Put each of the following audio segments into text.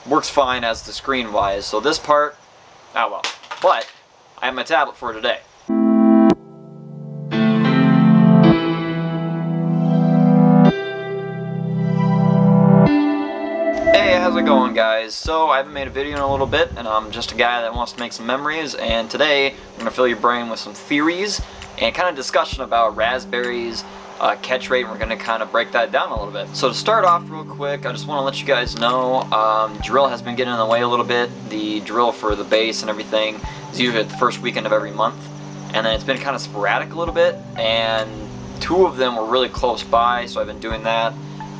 works fine as the screen wise. So this part, oh well. But I have my tablet for today. Hey, how's it going, guys? So I haven't made a video in a little bit, and I'm just a guy that wants to make some memories, and today I'm going to fill your brain with some theories and kind of discussion about RAZZ Berry's catch rate, and we're going to kind of break that down a little bit. So to start off real quick, I just want to let you guys know, drill has been getting in the way a little bit. The drill for the base and everything is usually at the first weekend of every month, and then it's been kind of sporadic a little bit, and 2 of them were really close by, so I've been doing that.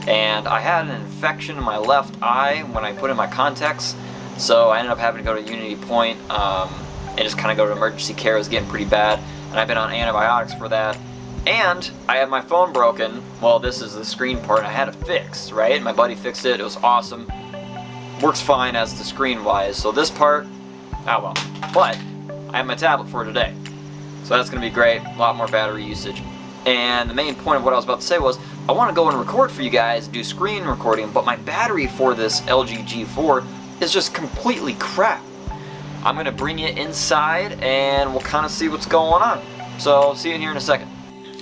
And I had an infection in my left eye when I put in my contacts, so I ended up having to go to Unity Point and just kind of go to emergency care. It was getting pretty bad, and I've been on antibiotics for that. And I had my phone broken. Well, this is the screen part, and I had it fixed, right? My buddy fixed it. It was awesome. Works fine as the screen wise. So this part, oh well. But I have my tablet for today, so that's going to be great. A lot more battery usage. And the main point of what I was about to say was, I want to go and record for you guys, do screen recording, but my battery for this LG G4 is just completely crap. I'm going to bring it inside and we'll kind of see what's going on. So, see you in here in a second.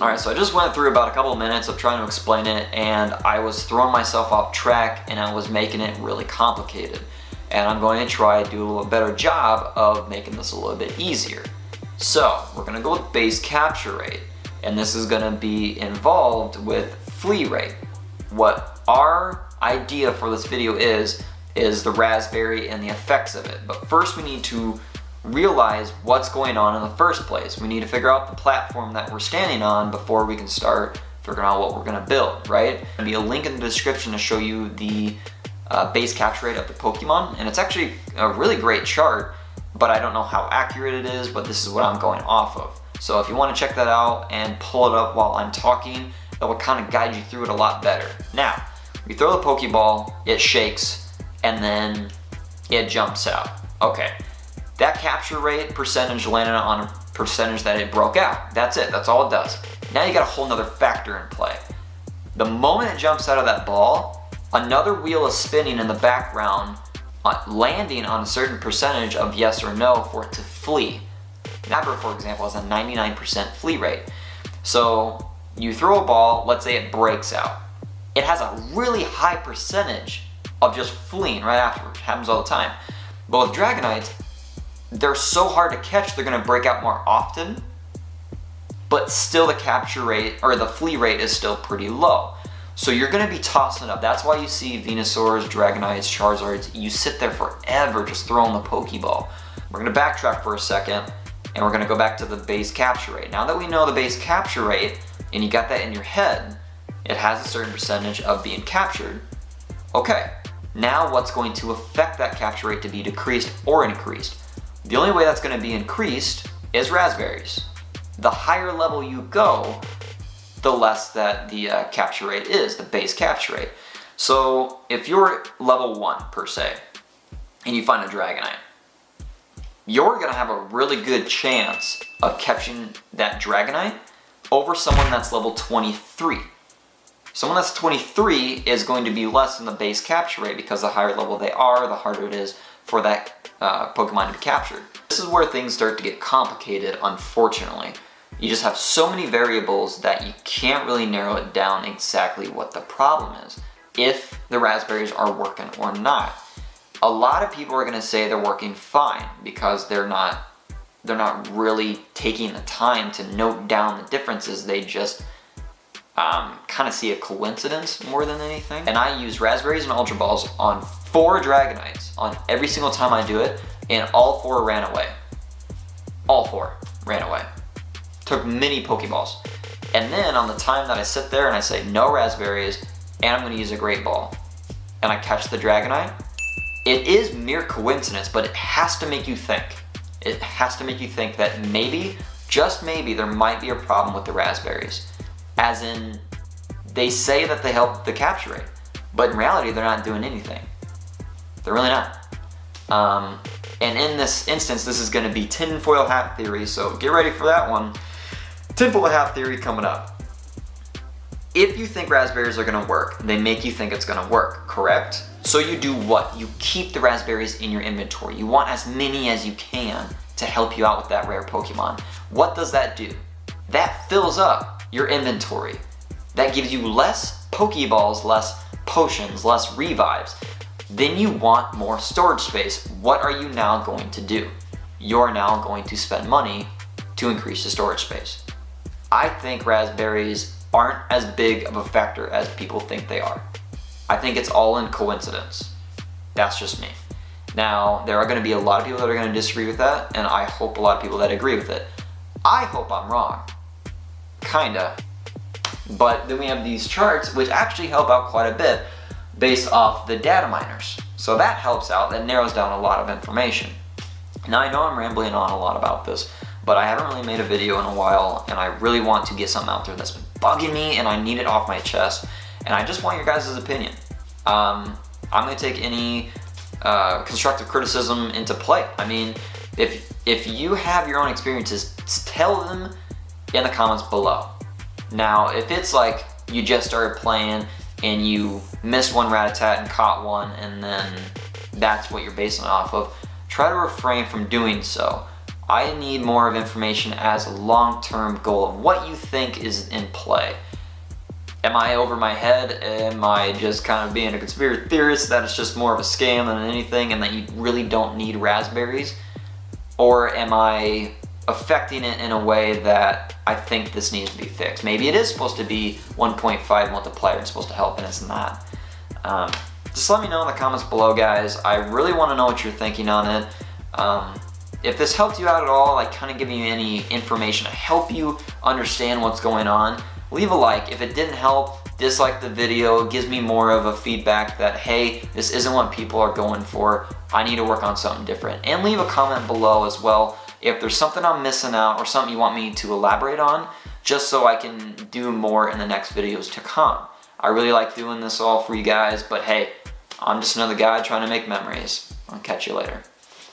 Alright, so I just went through about a couple of minutes of trying to explain it, and I was throwing myself off track and I was making it really complicated. And I'm going to try to do a little better job of making this a little bit easier. So, we're going to go with base capture rate. And this is going to be involved with flee rate. What our idea for this video is the RAZZ Berry and the effects of it. But first we need to realize what's going on in the first place. We need to figure out the platform that we're standing on before we can start figuring out what we're going to build, right? There's going to be a link in the description to show you the base capture rate of the Pokemon. And it's actually a really great chart, but I don't know how accurate it is, but this is what I'm going off of. So if you want to check that out and pull it up while I'm talking, that will kind of guide you through it a lot better. Now, we throw the Pokeball, it shakes, and then it jumps out. Okay, that capture rate percentage landed on a percentage that it broke out. That's it, that's all it does. Now you got a whole nother factor in play. The moment it jumps out of that ball, another wheel is spinning in the background, landing on a certain percentage of yes or no for it to flee. Napper, for example, has a 99% flee rate. So you throw a ball, let's say it breaks out. It has a really high percentage of just fleeing right afterwards. It happens all the time. But with Dragonites, they're so hard to catch, they're going to break out more often, but still the capture rate, or the flee rate, is still pretty low. So you're going to be tossing it up. That's why you see Venusaurs, Dragonites, Charizards, you sit there forever just throwing the Pokeball. We're going to backtrack for a second, and we're going to go back to the base capture rate. Now that we know the base capture rate, and you got that in your head, it has a certain percentage of being captured. Okay, now what's going to affect that capture rate to be decreased or increased? The only way that's going to be increased is RAZZ Berries. The higher level you go, the less that the capture rate is, the base capture rate. So if you're level 1 per se, and you find a Dragonite, you're going to have a really good chance of catching that Dragonite over someone that's level 23. Someone that's 23 is going to be less than the base capture rate, because the higher level they are, the harder it is for that Pokemon to be captured. This is where things start to get complicated, unfortunately. You just have so many variables that you can't really narrow it down exactly what the problem is, if the RAZZ Berries are working or not. A lot of people are going to say they're working fine because they're not really taking the time to note down the differences. They just kind of see a coincidence more than anything. And I use RAZZ Berries and Ultra Balls on 4 Dragonites on every single time I do it, and all 4 ran away. All 4 ran away. Took many Pokeballs. And then on the time that I sit there and I say no RAZZ Berries, and I'm going to use a Great Ball, and I catch the Dragonite, it is mere coincidence, but it has to make you think. It has to make you think that maybe, just maybe, there might be a problem with the RAZZ Berries. As in, they say that they help the capture rate, but in reality, they're not doing anything. They're really not. And in this instance, this is going to be tinfoil hat theory, so get ready for that one. Tinfoil hat theory coming up. If you think RAZZ Berries are going to work, they make you think it's going to work, correct? So you do what? You keep the raspberries in your inventory. You want as many as you can to help you out with that rare Pokemon. What does that do? That fills up your inventory. That gives you less Pokeballs, less potions, less revives. Then you want more storage space. What are you now going to do? You're now going to spend money to increase the storage space. I think raspberries aren't as big of a factor as people think they are. I think it's all in coincidence. That's just me. Now, there are going to be a lot of people that are going to disagree with that, and I hope a lot of people that agree with it. I hope I'm wrong. Kinda. But then we have these charts, which actually help out quite a bit based off the data miners. So that helps out, that narrows down a lot of information. Now I know I'm rambling on a lot about this, but I haven't really made a video in a while, and I really want to get something out there that's been bugging me, and I need it off my chest, and I just want your guys' opinion. I'm going to take any constructive criticism into play. I mean, if you have your own experiences, tell them in the comments below. Now, if it's like you just started playing and you missed one Rattata and caught one, and then that's what you're basing it off of, try to refrain from doing so. I need more of information as a long-term goal of what you think is in play. Am I over my head? Am I just kind of being a conspiracy theorist that it's just more of a scam than anything and that you really don't need raspberries? Or am I affecting it in a way that I think this needs to be fixed? Maybe it is supposed to be 1.5 multiplier, it's supposed to help, and it's not. Just let me know in the comments below, guys. I really want to know what you're thinking on it. If this helped you out at all, like kind of giving you any information to help you understand what's going on, leave a like. If it didn't help, dislike the video. It gives me more of a feedback that, hey, this isn't what people are going for. I need to work on something different. And leave a comment below as well if there's something I'm missing out or something you want me to elaborate on, just so I can do more in the next videos to come. I really like doing this all for you guys, but hey, I'm just another guy trying to make memories. I'll catch you later.